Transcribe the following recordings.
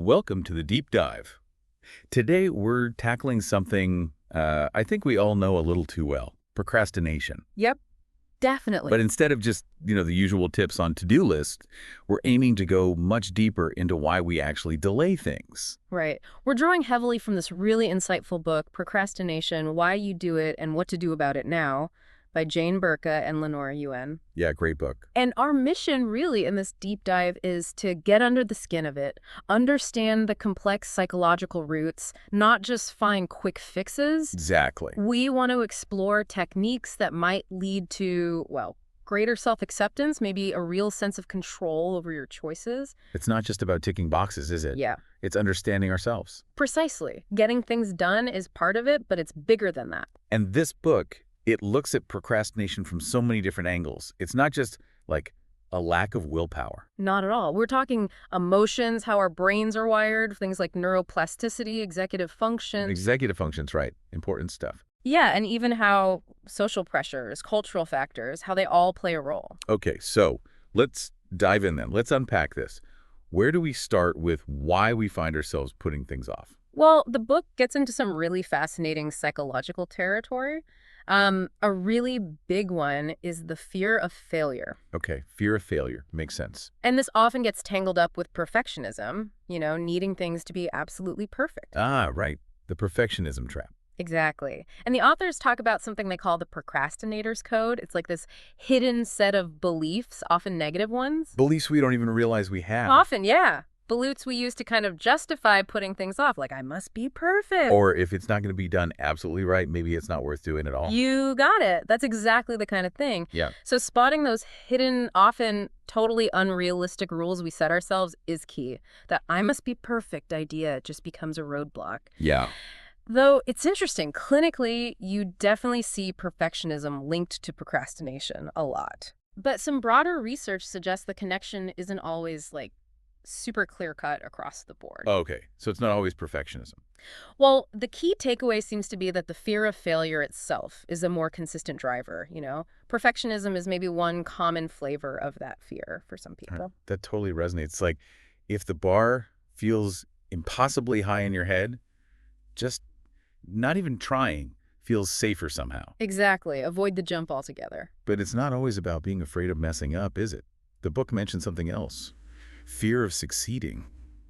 Welcome to the Deep Dive. Today we're tackling something I think we all know a little too well, procrastination. Yep, definitely. But instead of just, the usual tips on to-do list, we're aiming to go much deeper into why we actually delay things. Right. We're drawing heavily from this really insightful book, Procrastination, Why You Do It and What to Do About It Now, by Burka and Lenora Yuen. Yeah, great book. And our mission really in this deep dive is to get under the skin of it, understand the complex psychological roots, not just find quick fixes. Exactly. We want to explore techniques that might lead to, well, greater self-acceptance, maybe a real sense of control over your choices. It's not just about ticking boxes, is it? Yeah. It's understanding ourselves. Precisely. Getting things done is part of it, but it's bigger than that. And this book, it looks at procrastination from so many different angles. It's not just like a lack of willpower. Not at all. We're talking emotions, how our brains are wired, things like neuroplasticity, executive function. Executive functions, right. Important stuff. Yeah, and even how social pressures, cultural factors, how they all play a role. Okay, so let's dive in then. Let's unpack this. Where do we start with why we find ourselves putting things off? Well, the book gets into some really fascinating psychological territory. A really big one is the fear of failure. Okay, fear of failure. Makes sense. And this often gets tangled up with perfectionism, needing things to be absolutely perfect. Ah, right. The perfectionism trap. Exactly. And the authors talk about something they call the procrastinator's code. It's like this hidden set of beliefs, often negative ones. Beliefs we don't even realize we have. Often, yeah. Beliefs we use to kind of justify putting things off, like I must be perfect. Or if it's not going to be done absolutely right, maybe it's not worth doing at all. You got it. That's exactly the kind of thing. Yeah. So spotting those hidden, often totally unrealistic rules we set ourselves is key. That I must be perfect idea just becomes a roadblock. Yeah. Though it's interesting, clinically, you definitely see perfectionism linked to procrastination a lot. But some broader research suggests the connection isn't always super clear-cut across the board. Okay, so it's not always perfectionism. Well, the key takeaway seems to be that the fear of failure itself is a more consistent driver, Perfectionism is maybe one common flavor of that fear for some people. That totally resonates. It's like if the bar feels impossibly high in your head, just not even trying feels safer somehow. Exactly. Avoid the jump altogether. But it's not always about being afraid of messing up, is it? The book mentions something else. Fear of succeeding.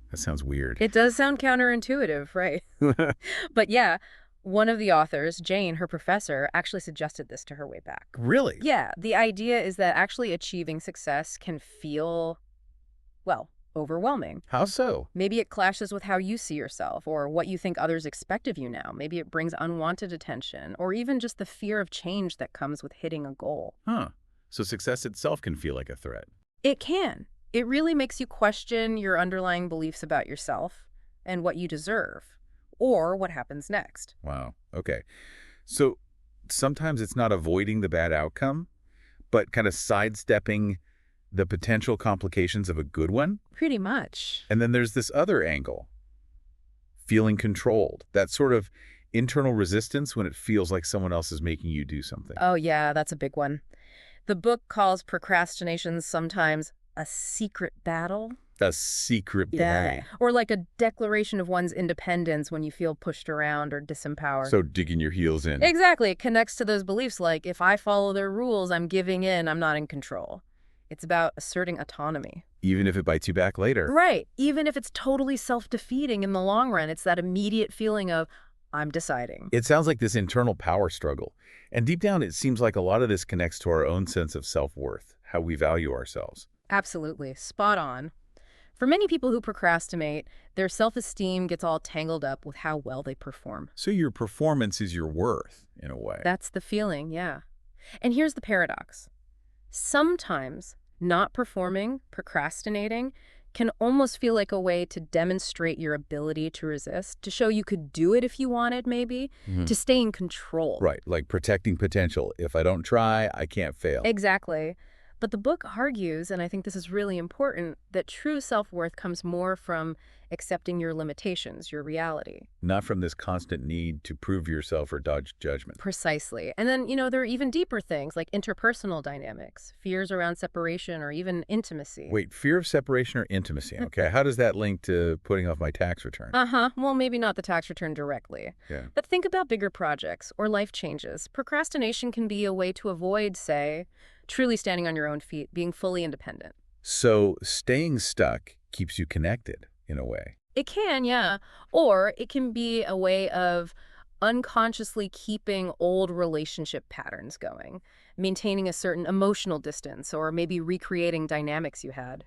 That sounds weird. It does sound counterintuitive, right? But yeah, one of the authors, Jane, her professor, actually suggested this to her way back. Really? Yeah, the idea is that actually achieving success can feel, well, overwhelming. How so? Maybe it clashes with how you see yourself or what you think others expect of you now. Maybe it brings unwanted attention or even just the fear of change that comes with hitting a goal. Huh. So success itself can feel like a threat. It can. It really makes you question your underlying beliefs about yourself and what you deserve or what happens next. Wow. Okay. So sometimes it's not avoiding the bad outcome, but kind of sidestepping the potential complications of a good one. Pretty much. And then there's this other angle, feeling controlled, that sort of internal resistance when it feels like someone else is making you do something. Oh, yeah, that's a big one. The book calls procrastination sometimes a secret battle. A secret battle. Or like a declaration of one's independence when you feel pushed around or disempowered. So digging your heels in. Exactly. It connects to those beliefs like, if I follow their rules, I'm giving in, I'm not in control. It's about asserting autonomy. Even if it bites you back later. Right. Even if it's totally self-defeating in the long run, it's that immediate feeling of, I'm deciding. It sounds like this internal power struggle. And deep down, it seems like a lot of this connects to our own sense of self-worth, how we value ourselves. Absolutely. Spot on. For many people who procrastinate, their self-esteem gets all tangled up with how well they perform. So your performance is your worth, in a way. That's the feeling, yeah. And here's the paradox. Sometimes not performing, procrastinating, can almost feel like a way to demonstrate your ability to resist, to show you could do it if you wanted, maybe, to stay in control. Right, like protecting potential. If I don't try, I can't fail. Exactly. But the book argues, and I think this is really important, that true self-worth comes more from accepting your limitations, your reality. Not from this constant need to prove yourself or dodge judgment. Precisely. And then, there are even deeper things like interpersonal dynamics, fears around separation, or even intimacy. Wait, fear of separation or intimacy? Okay, how does that link to putting off my tax return? Well, maybe not the tax return directly. Yeah. But think about bigger projects or life changes. Procrastination can be a way to avoid, say, truly standing on your own feet, being fully independent. So staying stuck keeps you connected in a way. It can, yeah. Or it can be a way of unconsciously keeping old relationship patterns going, maintaining a certain emotional distance, or maybe recreating dynamics you had,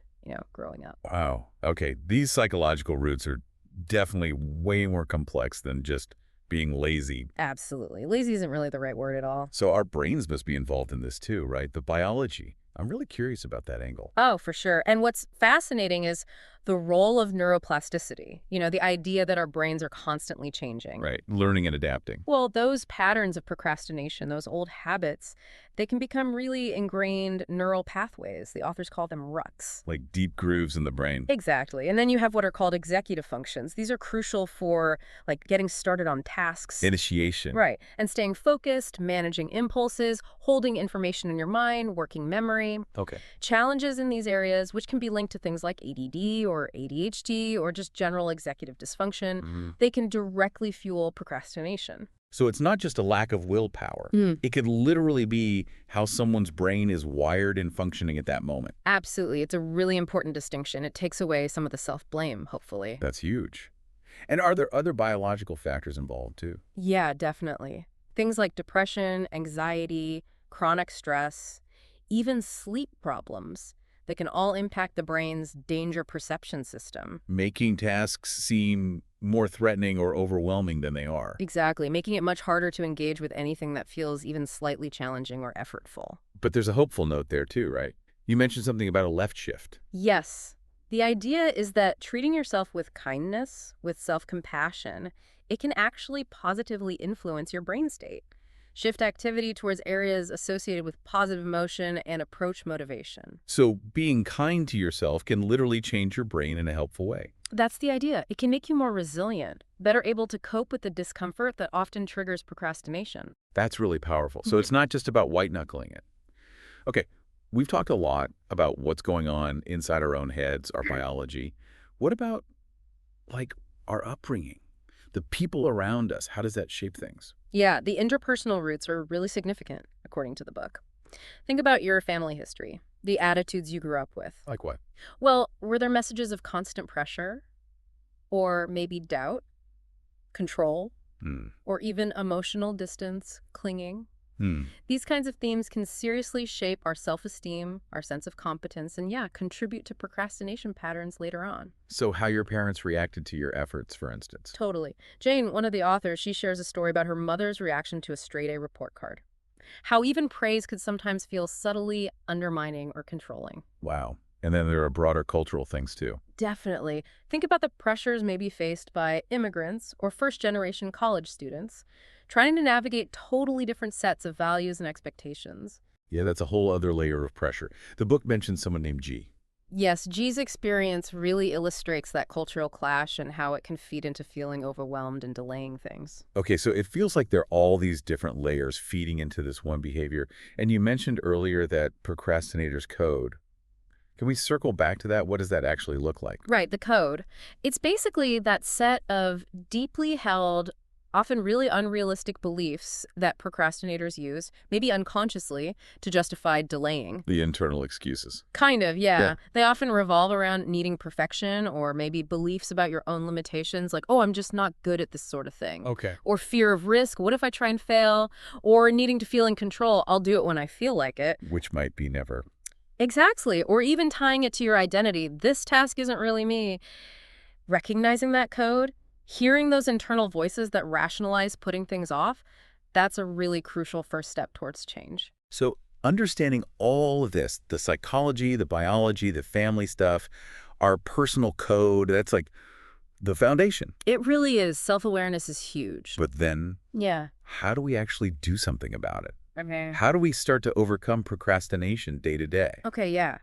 growing up. Wow. Okay, these psychological roots are definitely way more complex than just being lazy. Absolutely. Lazy isn't really the right word at all. So our brains must be involved in this too, right? The biology. I'm really curious about that angle. Oh, for sure. And what's fascinating is the role of neuroplasticity, the idea that our brains are constantly changing. Right, learning and adapting. Well, those patterns of procrastination, those old habits, they can become really ingrained neural pathways. The authors call them ruts. Like deep grooves in the brain. Exactly. And then you have what are called executive functions. These are crucial for getting started on tasks. Initiation. Right. And staying focused, managing impulses, holding information in your mind, working memory. Okay. Challenges in these areas, which can be linked to things like ADD or ADHD or just general executive dysfunction, they can directly fuel procrastination. So it's not just a lack of willpower. It could literally be how someone's brain is wired and functioning at that moment. Absolutely. It's a really important distinction. It takes away some of the self-blame, hopefully. That's huge. And are there other biological factors involved too? Yeah, definitely. Things like depression, anxiety, chronic stress, even sleep problems that can all impact the brain's danger perception system. Making tasks seem more threatening or overwhelming than they are. Exactly, making it much harder to engage with anything that feels even slightly challenging or effortful. But there's a hopeful note there too, right? You mentioned something about a left shift. Yes. The idea is that treating yourself with kindness, with self-compassion, it can actually positively influence your brain state. Shift activity towards areas associated with positive emotion and approach motivation. So being kind to yourself can literally change your brain in a helpful way. That's the idea. It can make you more resilient, better able to cope with the discomfort that often triggers procrastination. That's really powerful. So it's not just about white-knuckling it. Okay, we've talked a lot about what's going on inside our own heads, our biology. What about, our upbringing? The people around us, how does that shape things? Yeah, the interpersonal roots are really significant, according to the book. Think about your family history, the attitudes you grew up with. Like what? Well, were there messages of constant pressure? Or maybe doubt, control, or even emotional distance, clinging? These kinds of themes can seriously shape our self-esteem, our sense of competence, and contribute to procrastination patterns later on. So how your parents reacted to your efforts, for instance. Totally. Jane, one of the authors, she shares a story about her mother's reaction to a straight-A report card. How even praise could sometimes feel subtly undermining or controlling. Wow. And then there are broader cultural things too. Definitely. Think about the pressures maybe faced by immigrants or first-generation college students, trying to navigate totally different sets of values and expectations. Yeah, that's a whole other layer of pressure. The book mentions someone named G. Yes, G's experience really illustrates that cultural clash and how it can feed into feeling overwhelmed and delaying things. Okay, so it feels like there are all these different layers feeding into this one behavior. And you mentioned earlier that procrastinator's code. Can we circle back to that? What does that actually look like? Right, the code. It's basically that set of deeply held, often really unrealistic beliefs that procrastinators use, maybe unconsciously, to justify delaying. The internal excuses. Kind of, yeah. They often revolve around needing perfection or maybe beliefs about your own limitations, like, oh, I'm just not good at this sort of thing. Okay. Or fear of risk, what if I try and fail? Or needing to feel in control, I'll do it when I feel like it. Which might be never. Exactly. Or even tying it to your identity. This task isn't really me. Recognizing that code, hearing those internal voices that rationalize putting things off, that's a really crucial first step towards change. So understanding all of this, the psychology, the biology, the family stuff, our personal code, that's like the foundation. It really is. Self-awareness is huge. But then how do we actually do something about it? Okay. How do we start to overcome procrastination day to day? Okay, yeah.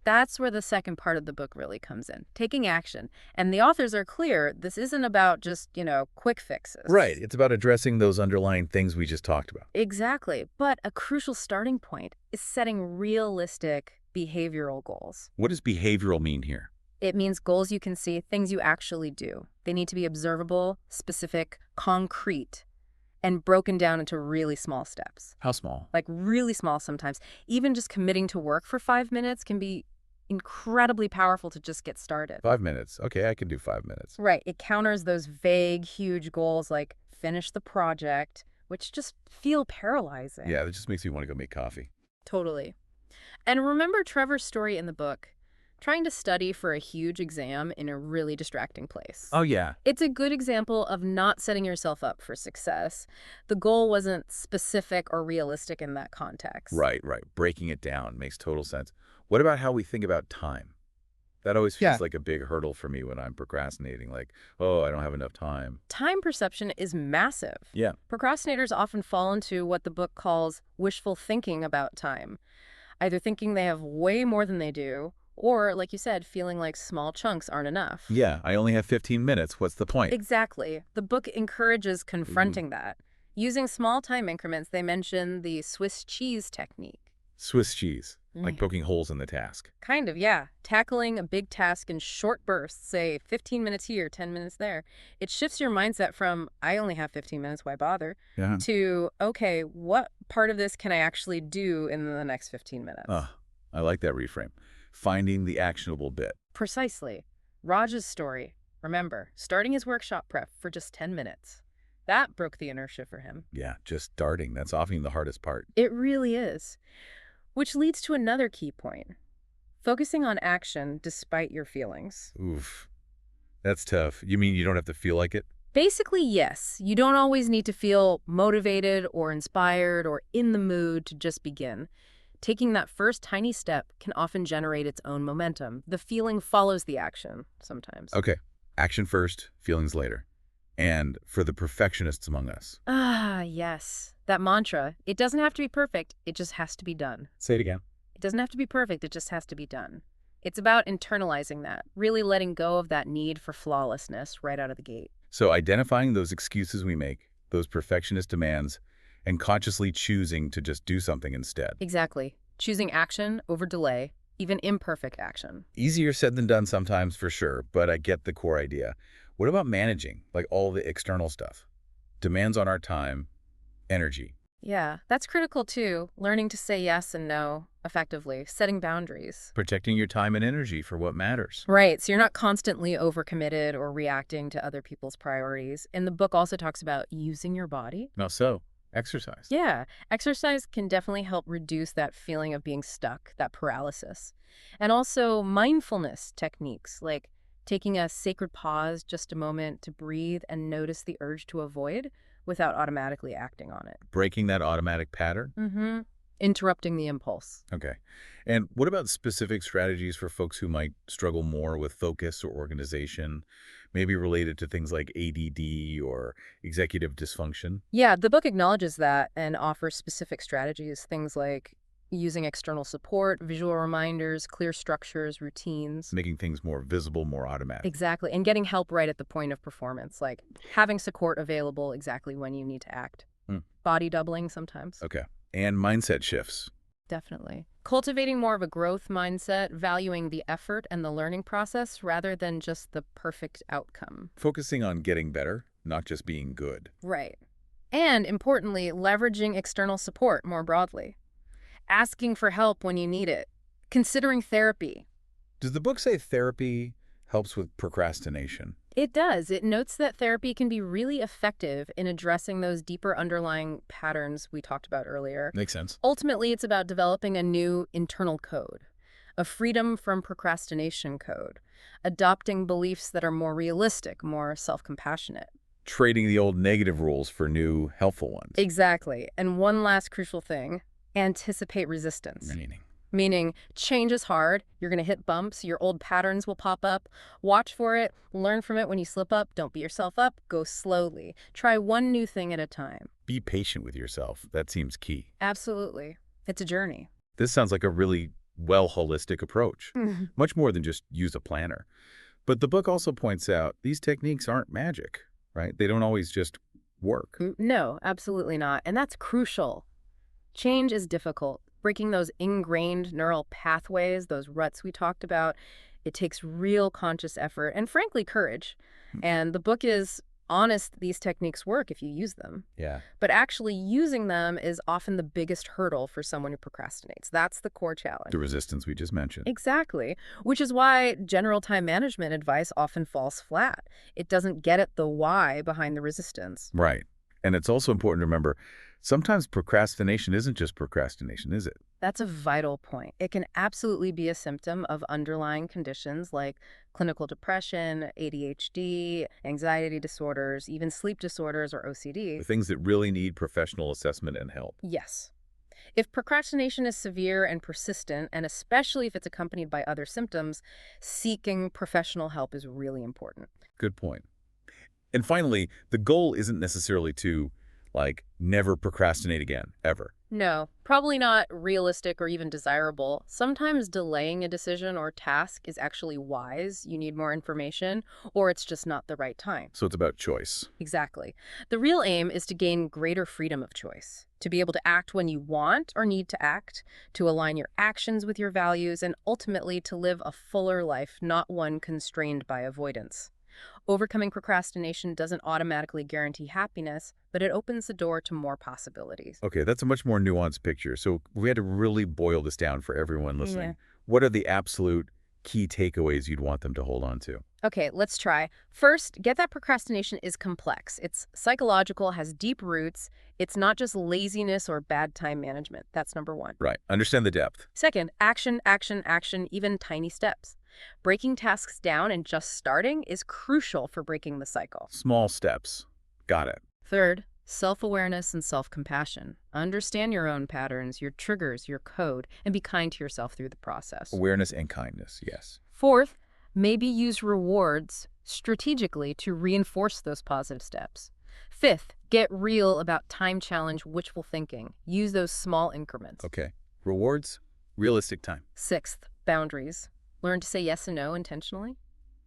That's where the second part of the book really comes in, taking action. And the authors are clear, this isn't about just, quick Right. fixes. It's about addressing those underlying things we just talked about. Exactly. But a crucial starting point is setting realistic behavioral goals. What does behavioral mean here? It means goals you can see, things you actually do. They need to be observable, specific, concrete, and broken down into really small steps. How small? Like really small sometimes. Even just committing to work for 5 minutes can be incredibly powerful to just get started. 5 minutes. Okay, I can do 5 minutes. Right. It counters those vague, huge goals like finish the project, which just feel paralyzing. Yeah, that just makes me want to go make coffee. Totally. And remember Trevor's story in the book? Trying to study for a huge exam in a really distracting place. Oh, yeah. It's a good example of not setting yourself up for success. The goal wasn't specific or realistic in that context. Right, right. Breaking it down makes total sense. What about how we think about time? That always feels Yeah. like a big hurdle for me when I'm procrastinating. Like, oh, I don't have enough time. Time perception is massive. Yeah. Procrastinators often fall into what the book calls wishful thinking about time, either thinking they have way more than they do, or, like you said, feeling like small chunks aren't enough. Yeah, I only have 15 minutes. What's the point? Exactly. The book encourages confronting that. Using small time increments, they mention the Swiss cheese technique. Swiss cheese, like Mm. poking holes in the task. Kind of, yeah. Tackling a big task in short bursts, say 15 minutes here, 10 minutes there. It shifts your mindset from, I only have 15 minutes, why bother, Yeah. to, okay, what part of this can I actually do in the next 15 minutes? I like that reframe. Finding the actionable bit. Precisely. Raj's story, remember, starting his workshop prep for just 10 minutes. That broke the inertia for him. Yeah, just starting. That's often the hardest part. It really is. Which leads to another key point. Focusing on action despite your feelings. Oof. That's tough. You mean you don't have to feel like it? Basically, yes. You don't always need to feel motivated or inspired or in the mood to just begin. Taking that first tiny step can often generate its own momentum. The feeling follows the action sometimes. Okay. Action first, feelings later. And for the perfectionists among us. Ah, yes. That mantra, it doesn't have to be perfect, it just has to be done. Say it again. It doesn't have to be perfect, it just has to be done. It's about internalizing that, really letting go of that need for flawlessness right out of the gate. So identifying those excuses we make, those perfectionist demands, and consciously choosing to just do something instead. Exactly. Choosing action over delay, even imperfect action. Easier said than done sometimes for sure, but I get the core idea. What about managing, like all the external stuff? Demands on our time, energy. Yeah, that's critical too. Learning to say yes and no effectively, setting boundaries. Protecting your time and energy for what matters. Right, so you're not constantly overcommitted or reacting to other people's priorities. And the book also talks about using your body. Now so, exercise. Yeah, exercise can definitely help reduce that feeling of being stuck, that paralysis. And also mindfulness techniques, like taking a sacred pause, just a moment to breathe and notice the urge to avoid without automatically acting on it. Breaking that automatic pattern. Interrupting the impulse. Okay. And what about specific strategies for folks who might struggle more with focus or organization, maybe related to things like ADD or executive dysfunction? Yeah, the book acknowledges that and offers specific strategies, things like using external support, visual reminders, clear structures, routines. Making things more visible, more automatic. Exactly, and getting help right at the point of performance, like having support available exactly when you need to act. Body doubling sometimes. Okay. And mindset shifts. Definitely. Cultivating more of a growth mindset, valuing the effort and the learning process rather than just the perfect outcome. Focusing on getting better, not just being good. Right. And importantly, leveraging external support more broadly. Asking for help when you need it. Considering therapy. Does the book say therapy helps with procrastination? It does. It notes that therapy can be really effective in addressing those deeper underlying patterns we talked about earlier. Makes sense. Ultimately, it's about developing a new internal code, a freedom from procrastination code, adopting beliefs that are more realistic, more self-compassionate. Trading the old negative rules for new helpful ones. Exactly. And one last crucial thing, anticipate resistance. Meaning, change is hard, you're going to hit bumps, your old patterns will pop up. Watch for it, learn from it when you slip up, don't beat yourself up, go slowly. Try one new thing at a time. Be patient with yourself. That seems key. Absolutely. It's a journey. This sounds like a really holistic approach, much more than just use a planner. But the book also points out these techniques aren't magic, right? They don't always just work. No, absolutely not. And that's crucial. Change is difficult. Breaking those ingrained neural pathways, those ruts we talked about, it takes real conscious effort and, frankly, courage. And the book is honest these techniques work if you use them. Yeah. But actually using them is often the biggest hurdle for someone who procrastinates. That's the core challenge. The resistance we just mentioned. Exactly, which is why general time management advice often falls flat. It doesn't get at the why behind the resistance. Right. And it's also important to remember, sometimes procrastination isn't just procrastination, is it? That's a vital point. It can absolutely be a symptom of underlying conditions like clinical depression, ADHD, anxiety disorders, even sleep disorders or OCD. The things that really need professional assessment and help. Yes. If procrastination is severe and persistent, and especially if it's accompanied by other symptoms, seeking professional help is really important. Good point. And finally, the goal isn't necessarily to, never procrastinate again, ever. No, probably not realistic or even desirable. Sometimes delaying a decision or task is actually wise. You need more information, or it's just not the right time. So it's about choice. Exactly. The real aim is to gain greater freedom of choice, to be able to act when you want or need to act, to align your actions with your values, and ultimately to live a fuller life, not one constrained by avoidance. Overcoming procrastination doesn't automatically guarantee happiness, but it opens the door to more possibilities. Okay, that's a much more nuanced picture. So we had to really boil this down for everyone listening. Yeah. What are the absolute key takeaways you'd want them to hold on to? Okay, let's try. First, get that procrastination is complex. It's psychological, has deep roots. It's not just laziness or bad time management. That's number one. Right. Understand the depth. Second, action, action, action, even tiny steps. Breaking tasks down and just starting is crucial for breaking the cycle. Small steps. Got it. Third, self-awareness and self-compassion. Understand your own patterns, your triggers, your code, and be kind to yourself through the process. Awareness and kindness, yes. Fourth, maybe use rewards strategically to reinforce those positive steps. Fifth, get real about time challenge wishful thinking. Use those small increments. Okay. Rewards, realistic time. Sixth, boundaries. Learn to say yes and no intentionally.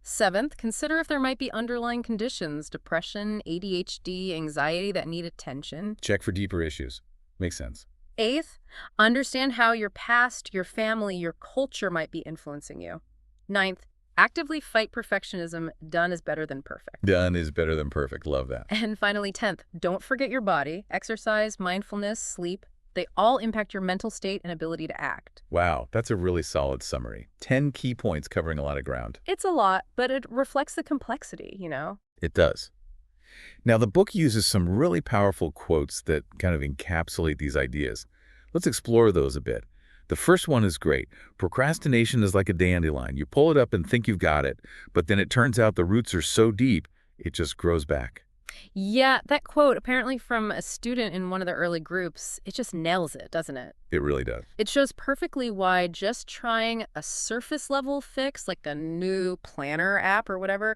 Seventh, consider if there might be underlying conditions, depression, ADHD, anxiety that need attention. Check for deeper issues. Makes sense. Eighth, understand how your past, your family, your culture might be influencing you. Ninth, actively fight perfectionism. Done is better than perfect. Done is better than perfect. Love that. And finally, 10th, don't forget your body. Exercise, mindfulness, sleep. They all impact your mental state and ability to act. Wow, that's a really solid summary. 10 key points covering a lot of ground. It's a lot, but it reflects the complexity, you know? It does. Now, the book uses some really powerful quotes that kind of encapsulate these ideas. Let's explore those a bit. The first one is great. Procrastination is like a dandelion. You pull it up and think you've got it, but then it turns out the roots are so deep, it just grows back. Yeah, that quote, apparently from a student in one of the early groups, it just nails it, doesn't it? It really does. It shows perfectly why just trying a surface level fix, like a new planner app or whatever,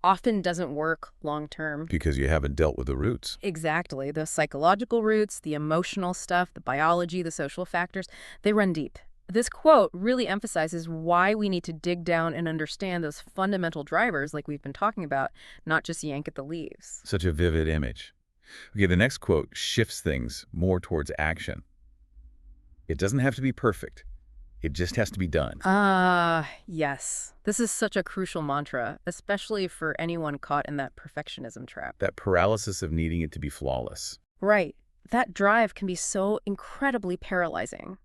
often doesn't work long term. Because you haven't dealt with the roots. Exactly. The psychological roots, the emotional stuff, the biology, the social factors, they run deep. This quote really emphasizes why we need to dig down and understand those fundamental drivers like we've been talking about, not just yank at the leaves. Such a vivid image. Okay, the next quote shifts things more towards action. It doesn't have to be perfect. It just has to be done. Yes. This is such a crucial mantra, especially for anyone caught in that perfectionism trap. That paralysis of needing it to be flawless. Right. That drive can be so incredibly paralyzing.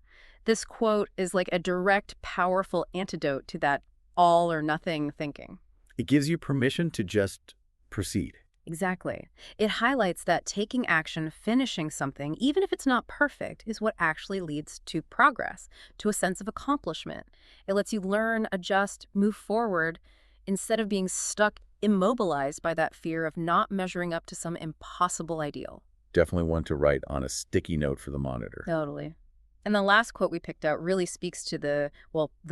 This quote is like a direct, powerful antidote to that all or nothing thinking. It gives you permission to just proceed. Exactly. It highlights that taking action, finishing something, even if it's not perfect, is what actually leads to progress, to a sense of accomplishment. It lets you learn, adjust, move forward, instead of being stuck, immobilized by that fear of not measuring up to some impossible ideal. Definitely one to write on a sticky note for the monitor. Totally. And the last quote we picked out really speaks to the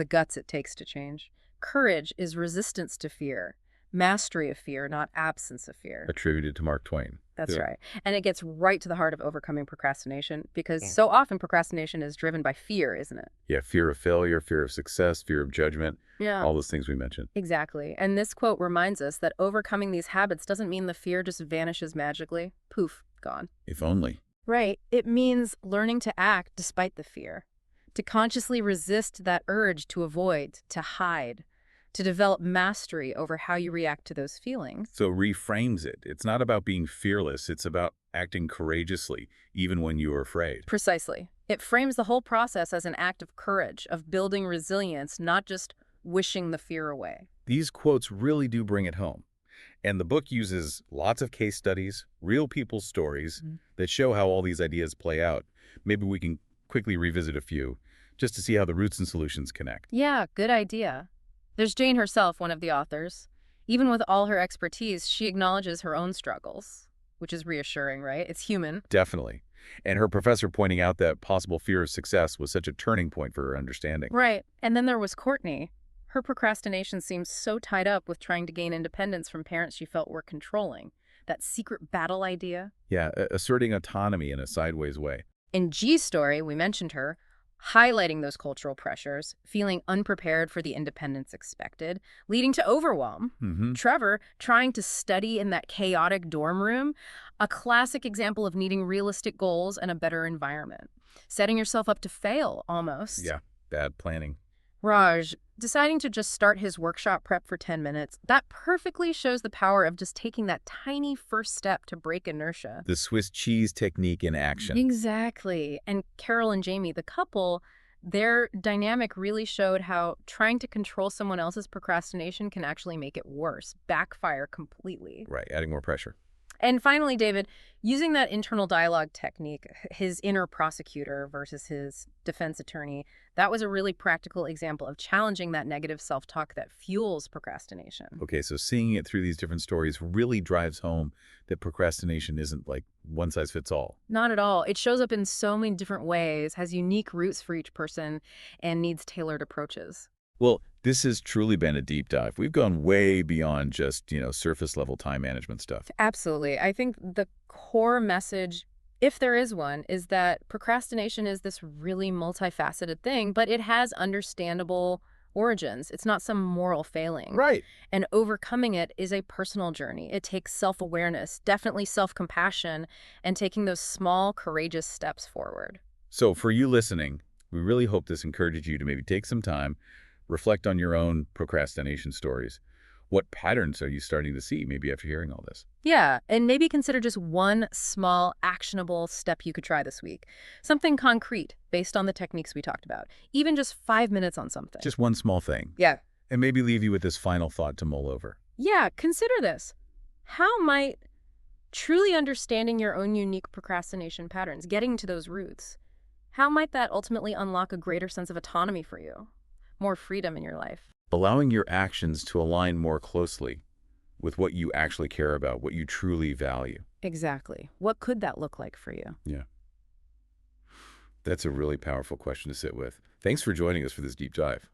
guts it takes to change. Courage is resistance to fear, mastery of fear, not absence of fear. Attributed to Mark Twain. That's Yeah. right. And it gets right to the heart of overcoming procrastination because so often procrastination is driven by fear, isn't it? Yeah, fear of failure, fear of success, fear of judgment, Yeah. all those things we mentioned. Exactly. And this quote reminds us that overcoming these habits doesn't mean the fear just vanishes magically. Poof, gone. If only. Right. It means learning to act despite the fear, to consciously resist that urge to avoid, to hide, to develop mastery over how you react to those feelings. So it reframes it. It's not about being fearless. It's about acting courageously, even when you are afraid. Precisely. It frames the whole process as an act of courage, of building resilience, not just wishing the fear away. These quotes really do bring it home. And the book uses lots of case studies, real people's stories that show how all these ideas play out. Maybe we can quickly revisit a few just to see how the roots and solutions connect. Yeah, good idea. There's Jane herself, one of the authors. Even with all her expertise, she acknowledges her own struggles, which is reassuring, right? It's human. Definitely. And her professor pointing out that possible fear of success was such a turning point for her understanding. Right. And then there was Courtney. Her procrastination seems so tied up with trying to gain independence from parents she felt were controlling. That secret battle idea. Yeah, asserting autonomy in a sideways way. In G's story, we mentioned her, highlighting those cultural pressures, feeling unprepared for the independence expected, leading to overwhelm. Trevor trying to study in that chaotic dorm room, a classic example of needing realistic goals and a better environment. Setting yourself up to fail, almost. Yeah, bad planning. Raj, deciding to just start his workshop prep for 10 minutes, that perfectly shows the power of just taking that tiny first step to break inertia. The Swiss cheese technique in action. Exactly. And Carol and Jamie, the couple, their dynamic really showed how trying to control someone else's procrastination can actually make it worse, backfire completely. Right, adding more pressure. And finally, David, using that internal dialogue technique, his inner prosecutor versus his defense attorney, that was a really practical example of challenging that negative self-talk that fuels procrastination. Okay, so seeing it through these different stories really drives home that procrastination isn't like one size fits all. Not at all. It shows up in so many different ways, has unique roots for each person, and needs tailored approaches. Well, this has truly been a deep dive. We've gone way beyond just, surface level time management stuff. Absolutely. I think the core message, if there is one, is that procrastination is this really multifaceted thing, but it has understandable origins. It's not some moral failing. Right. And overcoming it is a personal journey. It takes self-awareness, definitely self-compassion, and taking those small, courageous steps forward. So for you listening, we really hope this encourages you to maybe take some time, reflect on your own procrastination stories. What patterns are you starting to see maybe after hearing all this? Yeah, and maybe consider just one small, actionable step you could try this week. Something concrete based on the techniques we talked about. Even just 5 minutes on something. Just one small thing. Yeah. And maybe leave you with this final thought to mull over. Yeah, consider this. How might truly understanding your own unique procrastination patterns, getting to those roots, how might that ultimately unlock a greater sense of autonomy for you? More freedom in your life? Allowing your actions to align more closely with what you actually care about, what you truly value. Exactly. What could that look like for you? Yeah. That's a really powerful question to sit with. Thanks for joining us for this deep dive.